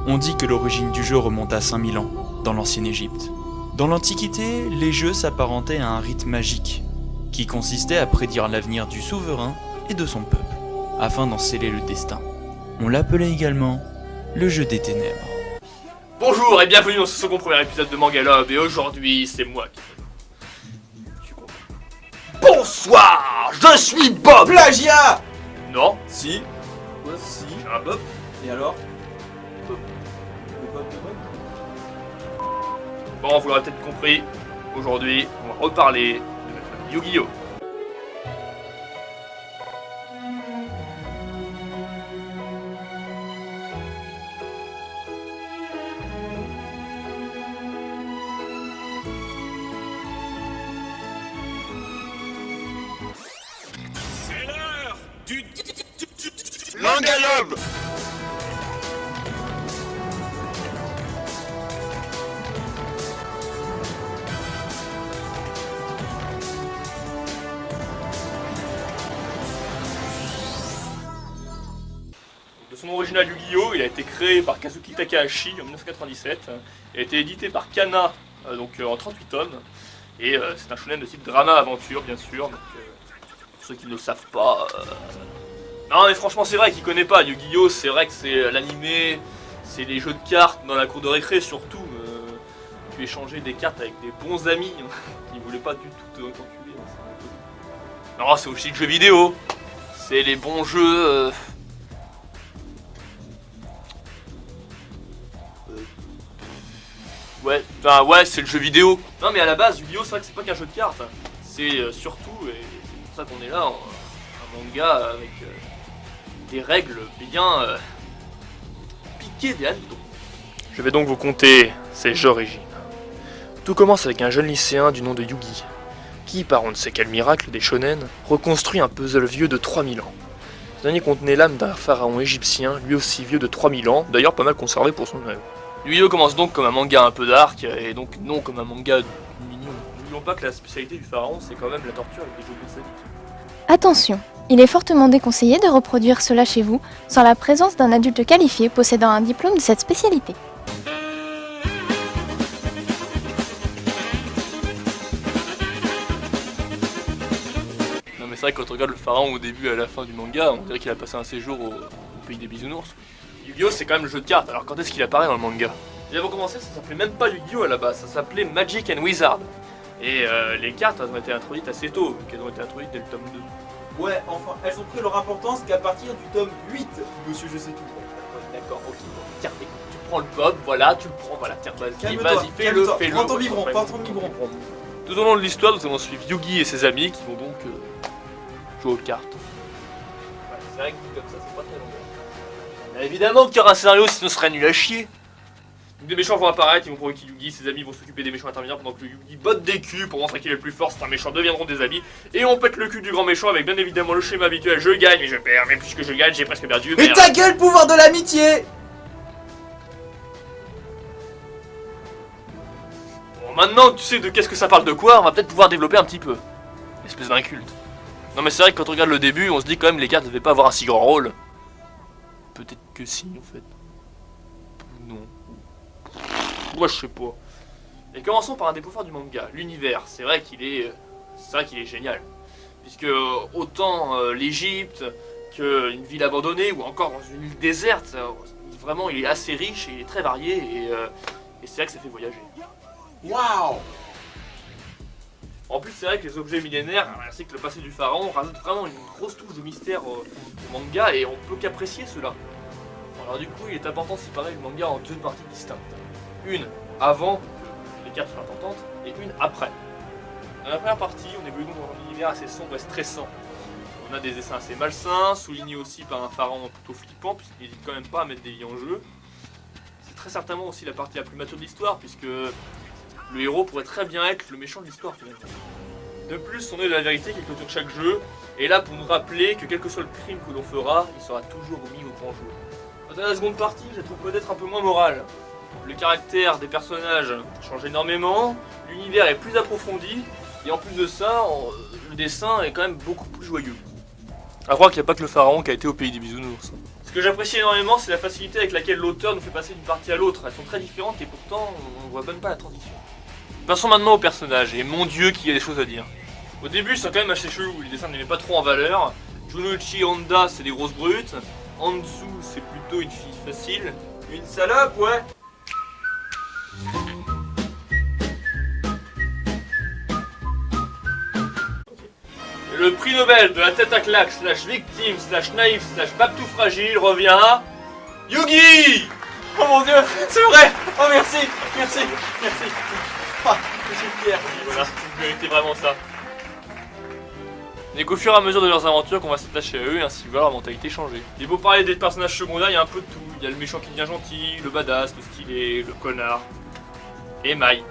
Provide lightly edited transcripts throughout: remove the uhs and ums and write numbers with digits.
On dit que l'origine du jeu remonte à 5000 ans, dans l'ancienne Égypte. Dans l'Antiquité, les jeux s'apparentaient à un rite magique, qui consistait à prédire l'avenir du souverain et de son peuple, afin d'en sceller le destin. On l'appelait également le jeu des ténèbres. Bonjour et bienvenue dans ce second premier épisode de Mangalob, et aujourd'hui c'est moi qui... Bonsoir, je suis Bob. Plagiat. Non. Si. Quoi si. J'ai un Bob. Et alors Bob. Le Bob de Bob. Bon, vous l'aurez peut-être compris, aujourd'hui on va reparler de Yu-Gi-Oh! C'est l'heure du Mangalob. De son nom original Yu-Gi-Oh! Il a été créé par Kazuki Takahashi en 1997. Il a été édité par Kana en 38 tomes. Et c'est un shonen de type drama-aventure, bien sûr. Donc, pour ceux qui ne le savent pas... Non mais franchement c'est vrai qu'il connaît pas Yu-Gi-Oh! C'est vrai que c'est l'animé, c'est les jeux de cartes dans la cour de récré surtout. Tu échangeais des cartes avec des bons amis qui voulaient pas du tout t'enculer. Non, c'est aussi le jeu vidéo. C'est les bons jeux... Ouais, enfin ouais, c'est le jeu vidéo. Non mais à la base, Yu-Gi-Oh! C'est vrai que c'est pas qu'un jeu de cartes. C'est surtout, et c'est pour ça qu'on est là, un manga avec des règles bien piquées des hannetons. Je vais donc vous conter ses origines. Tout commence avec un jeune lycéen du nom de Yugi, qui, par on ne sait quel miracle des shonen, reconstruit un puzzle vieux de 3000 ans. Ce dernier contenait l'âme d'un pharaon égyptien, lui aussi vieux de 3000 ans, d'ailleurs pas mal conservé pour son œuvre. Yu-Gi-Oh! Commence donc comme un manga un peu dark, et donc non comme un manga mignon. N'oublions pas que la spécialité du pharaon, c'est quand même la torture avec des jeux de sadiques. Attention, il est fortement déconseillé de reproduire cela chez vous sans la présence d'un adulte qualifié possédant un diplôme de cette spécialité. Non mais c'est vrai que quand on regarde le pharaon au début et à la fin du manga, on dirait qu'il a passé un séjour au pays des bisounours. Yu-Gi-Oh! C'est quand même le jeu de cartes, alors quand est-ce qu'il apparaît dans le manga? Et avant de commencer, ça s'appelait même pas Yu-Gi-Oh! À la base, ça s'appelait Magic and Wizard. Et les cartes elles ont été introduites assez tôt, vu qu'elles ont été introduites dès le tome 2. Ouais, enfin, elles ont pris leur importance qu'à partir du tome 8, monsieur je sais tout. D'accord, ok. Tiens, écoute, tu prends le bob, voilà, tu le prends, voilà, tiens, vas-y, Calme-toi, vas-y, fais-le, calme-toi. fais-le. Prends ton biberon, prends ton biberon. Tout au long de l'histoire, nous allons suivre Yugi et ses amis qui vont donc jouer aux cartes. Ouais, c'est vrai que dit comme ça, c'est pas très long. Mais évidemment qu'il y aura un scénario, sinon ce serait nul à chier. Donc des méchants vont apparaître, ils vont provoquer Yugi, ses amis vont s'occuper des méchants intermédiaires pendant que le Yugi botte des culs pour montrer qu'il est le plus fort, certains méchants deviendront des amis, et on pète le cul du grand méchant avec bien évidemment le schéma habituel, je gagne mais je perds, mais puisque je gagne j'ai presque perdu, Mais merde. ta gueule, pouvoir de l'amitié. Bon, maintenant que tu sais de qu'est-ce que ça parle de quoi, on va peut-être pouvoir développer un petit peu. Espèce d'inculte. Non mais c'est vrai que quand on regarde le début, on se dit quand même les cartes ne devaient pas avoir un si grand rôle. Peut-être que si en fait. Non. Moi je sais pas. Et commençons par un des points forts du manga, l'univers. C'est vrai qu'il est génial. Puisque autant l'Égypte qu'une ville abandonnée ou encore dans une île déserte, vraiment il est assez riche et il est très varié et c'est vrai que ça fait voyager. Waouh. En plus c'est vrai que les objets millénaires ainsi que le passé du pharaon rajoutent vraiment une grosse touche de mystère au manga et on peut qu'apprécier cela. Alors du coup il est important de séparer le manga en deux parties distinctes. Une avant que les cartes soient importantes et une après. Dans la première partie on évolue donc dans un univers assez sombre et stressant. On a des dessins assez malsains, soulignés aussi par un pharaon plutôt flippant puisqu'il n'hésite quand même pas à mettre des vies en jeu. C'est très certainement aussi la partie la plus mature de l'histoire puisque le héros pourrait très bien être le méchant de l'histoire finalement. De plus, on est de la vérité qui clôture chaque jeu, et là pour nous rappeler que quel que soit le crime que l'on fera, il sera toujours mis au grand jour. Dans la seconde partie, je la trouve peut-être un peu moins morale. Le caractère des personnages change énormément, l'univers est plus approfondi, et en plus de ça, le dessin est quand même beaucoup plus joyeux. À croire qu'il n'y a pas que le pharaon qui a été au pays des bisounours. que j'apprécie énormément, c'est la facilité avec laquelle l'auteur nous fait passer d'une partie à l'autre. Elles sont très différentes et pourtant on voit même pas la transition. Passons maintenant au personnage, et mon dieu qu'il y a des choses à dire. Au début ils sont quand même assez chelous, les dessins ne les mettent pas trop en valeur. Junichi Honda c'est des grosses brutes, Anzu c'est plutôt une fille facile. Une salope, ouais. Le prix Nobel de la tête à claque, slash victime, slash naïf, slash bab tout fragile revient à Yugi. Oh mon dieu, c'est vrai. Oh merci, merci, merci. Ah, je suis fier. Et voilà, vous méritez vraiment ça. N'est qu'au fur et à mesure de leurs aventures qu'on va s'attacher à eux et ainsi voir leur mentalité changer. Et pour parler des personnages secondaires, il y a un peu de tout. Il y a le méchant qui devient gentil, le badass, le stylé, le connard. Et Mai.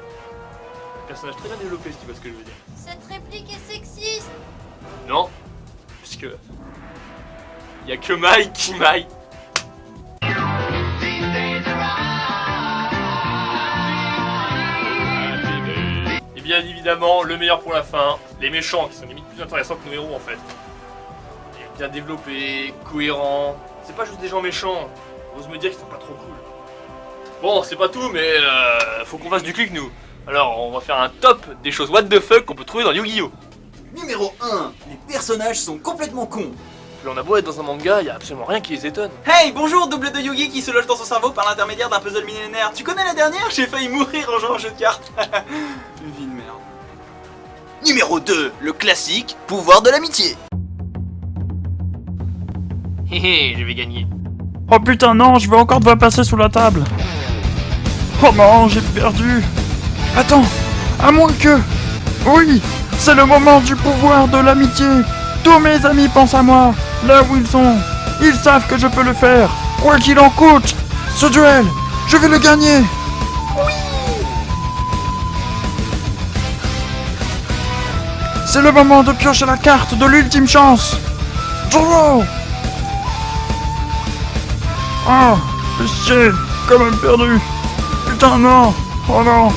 Un personnage très bien développé si tu vois ce que je veux dire. Cette réplique est sexiste. Non, puisque il y a que Mai qui Mai. Et bien évidemment, le meilleur pour la fin, les méchants qui sont limite plus intéressants que nos héros en fait. Et bien développés, cohérents. C'est pas juste des gens méchants. J'ose me dire qu'ils sont pas trop cool. Bon, c'est pas tout, mais faut qu'on fasse du clic nous. Alors, on va faire un top des choses what the fuck qu'on peut trouver dans Yu-Gi-Oh! Numéro 1. Les personnages sont complètement cons. Puis on a beau être dans un manga, y a absolument rien qui les étonne. Hey, bonjour, double de Yugi qui se loge dans son cerveau par l'intermédiaire d'un puzzle millénaire. Tu connais la dernière? J'ai failli mourir en jouant un jeu de cartes. Une vie de merde. Numéro 2. Le classique pouvoir de l'amitié. Hé je vais gagner. Oh putain non, je vais encore devoir passer sous la table. Oh non, j'ai perdu. Attends, à moins que... Oui, c'est le moment du pouvoir de l'amitié. Tous mes amis pensent à moi, là où ils sont. Ils savent que je peux le faire, quoi qu'il en coûte. Ce duel, je vais le gagner. Oui. C'est le moment de piocher la carte de l'ultime chance. Draw. Oh, chier, quand même perdu. Putain non, oh non,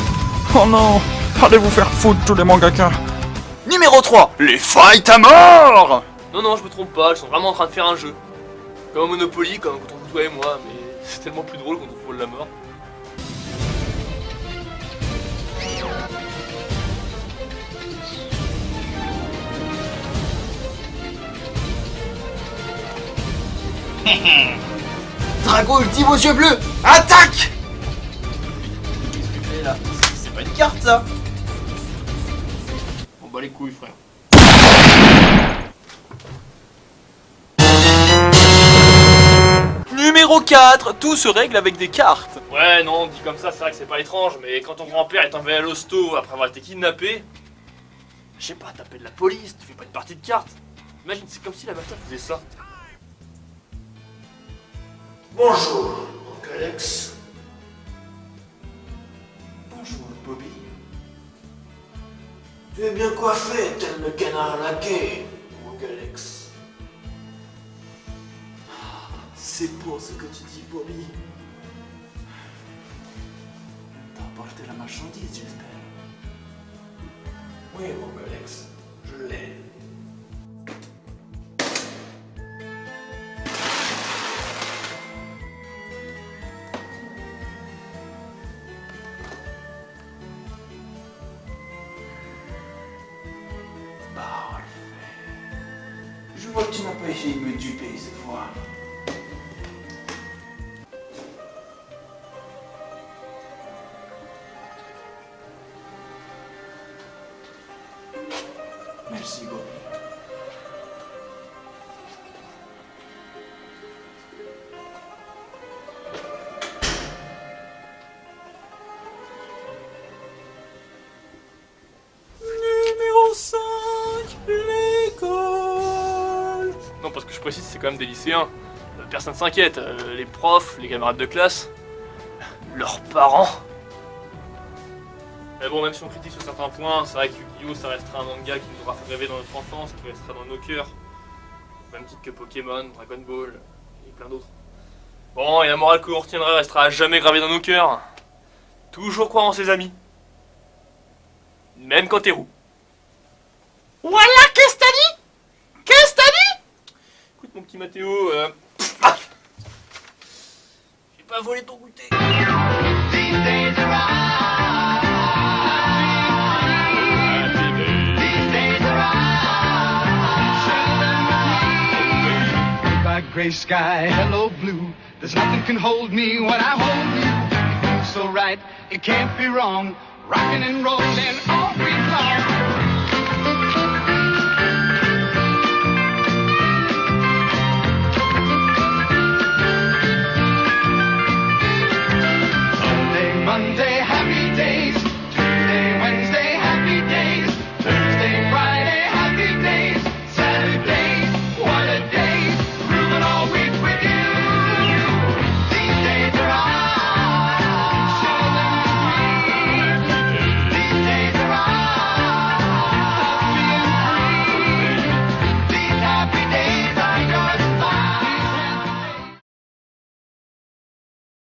oh non. Allez vous faire foutre tous les mangakas. Numéro 3. Les fights à mort. Non, non, je me trompe pas, ils sont vraiment en train de faire un jeu. Comme au Monopoly, comme quand on joue toi et moi, mais c'est tellement plus drôle quand on vole la mort. Drago ultime aux yeux bleus. Attaque. Qu'est-ce que tu fais là? C'est pas une carte ça. On bat les couilles, frère. Numéro 4. Tout se règle avec des cartes. Ouais, non, dit comme ça, c'est vrai que c'est pas étrange, mais quand ton grand-père est envoyé à l'hosto après avoir été kidnappé, je sais pas, t'appelles la police, tu fais pas une partie de cartes. Imagine, c'est comme si la mafia faisait ça. Bonjour, Oncle Alex. Bonjour, Bobby. Tu es bien coiffé, tel le canard laqué, Oncle Alex. C'est pour ce que tu dis, Bobby. T'as apporté la marchandise, j'espère. Oui, Oncle Alex, je l'ai. Je vois que tu n'as pas essayé de me duper cette fois. Merci, Bobby. Numéro 5. L'école. Non, parce que je précise, c'est quand même des lycéens. Personne s'inquiète, les profs, les camarades de classe, leurs parents. Mais bon, même si on critique sur certains points, c'est vrai que Yu-Gi-Oh! Ça restera un manga qui nous aura fait rêver dans notre enfance, qui restera dans nos cœurs. Au même titre que Pokémon, Dragon Ball et plein d'autres. Bon, et la morale que l'on retiendra restera à jamais gravée dans nos cœurs. Toujours croire en ses amis. Même quand t'es roux. Voilà, qu'est-ce que t'as dit? Qu'est-ce que t'as dit? Écoute mon petit Mathéo, pas volé ton goûter. Gray sky, hello blue. There's nothing can hold me when I hold you. It feels so right, it can't be wrong. Rocking and rolling all week long.